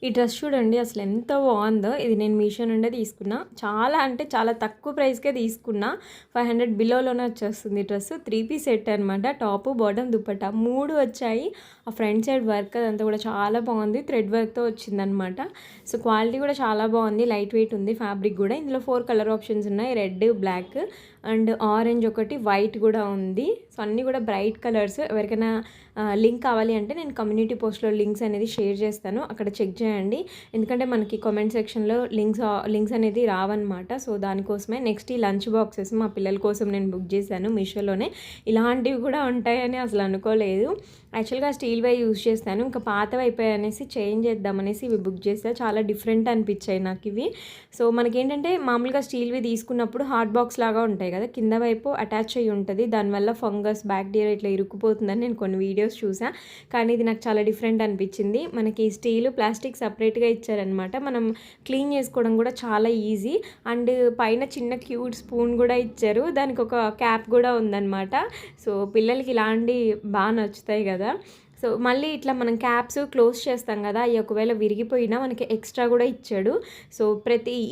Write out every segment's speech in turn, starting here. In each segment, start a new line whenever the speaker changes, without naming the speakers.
ఈ డ్రెస్ చూడండి అసలు ఎంత బాగుందో. ఇది నేను మీషో నుండే తీసుకున్నా. చాలా అంటే చాలా తక్కువ ప్రైస్‌కే తీసుకున్నా. 500 బిలోలోనే వచ్చేస్తుంది ఈ డ్రెస్. 3 పీస్ సెట్ అనమాట. టాపు, బాటమ్, దుపట్టా 3 వచ్చాయి. ఆ ఫ్రంట్ సైడ్ వర్క్ అదంతా కూడా చాలా బాగుంది. థ్రెడ్ వర్క్‌తో వచ్చిందనమాట. సో క్వాలిటీ కూడా చాలా బాగుంది. లైట్ వెయిట్ ఉంది ఫ్యాబ్రిక్ కూడా. ఇందులో 4 కలర్ ఆప్షన్స్ ఉన్నాయి. రెడ్, బ్లాక్ అండ్ ఆరెంజ్ ఒకటి, వైట్ కూడా ఉంది. సో అన్నీ కూడా బ్రైట్ కలర్స్. ఎవరికైనా లింక్ కావాలి అంటే నేను కమ్యూనిటీ పోస్ట్‌లో లింక్స్ అనేది షేర్ చేస్తాను. అక్కడ చెక్ చేయండి. ఎందుకంటే మనకి కామెంట్ సెక్షన్‌లో లింక్స్ అనేది రావన్నమాట. సో దానికోసమే. నెక్స్ట్ ఈ లంచ్ బాక్సెస్ మా పిల్లల కోసం నేను బుక్ చేశాను మీషోలోనే. ఇలాంటివి కూడా ఉంటాయని అసలు అనుకోలేదు. యాక్చువల్గా స్టీల్‌వే యూజ్ చేస్తాను. ఇంకా పాతవి అయిపోయాయి అనేసి చేంజ్ చేద్దామనేసి ఇవి బుక్ చేసా. చాలా డిఫరెంట్ అనిపించాయి నాకు ఇవి. సో మనకేంటంటే మామూలుగా స్టీల్‌వి తీసుకున్నప్పుడు హాట్ బాక్స్ లాగా ఉంటాయి కదా, కింద వైపు అటాచ్ అయ్యి ఉంటుంది. దానివల్ల ఫంగస్, బ్యాక్టీరియా ఇట్లా ఇరుక్కుపోతుందని నేను కొన్ని వీడియోస్ చూసా. కానీ ఇది నాకు చాలా డిఫరెంట్ అనిపించింది. మనకి స్టీల్, ప్లాస్టిక్ సపరేట్గా ఇచ్చారనమాట. మనం క్లీన్ చేసుకోవడం కూడా చాలా ఈజీ. అండ్ పైన చిన్న క్యూట్ స్పూన్ కూడా ఇచ్చారు. దానికి ఒక క్యాప్ కూడా ఉందన్నమాట. సో పిల్లలకి ఇలాంటి బాగా నచ్చుతాయి కదా. సో మళ్ళీ ఇట్లా మనం క్యాప్స్ క్లోజ్ చేస్తాం కదా, అవి ఒకవేళ విరిగిపోయినా మనకి ఎక్స్ట్రా కూడా ఇచ్చాడు. సో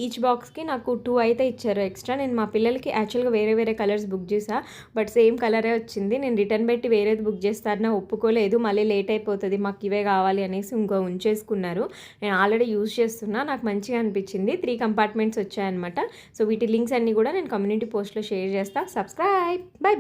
ఈచ్ బాక్స్కి నాకు 2 అయితే ఇచ్చారు ఎక్స్ట్రా. నేను మా పిల్లలకి యాక్చువల్గా వేరే వేరే కలర్స్ బుక్ చేసా. బట్ సేమ్ కలరే వచ్చింది. నేను రిటర్న్ పెట్టి వేరేది బుక్ చేస్తారని ఒప్పుకోలేదు. మళ్ళీ లేట్ అయిపోతుంది, మాకు ఇవే కావాలి అనేసి ఇంకో ఉంచేసుకున్నారు. నేను ఆల్రెడీ యూజ్ చేస్తున్నా. నాకు మంచిగా అనిపించింది. 3 కంపార్ట్మెంట్స్ వచ్చాయన్నమాట. సో వీటి లింక్స్ అన్నీ కూడా నేను కమ్యూనిటీ పోస్ట్లో షేర్ చేస్తాను. సబ్స్క్రైబ్. By by.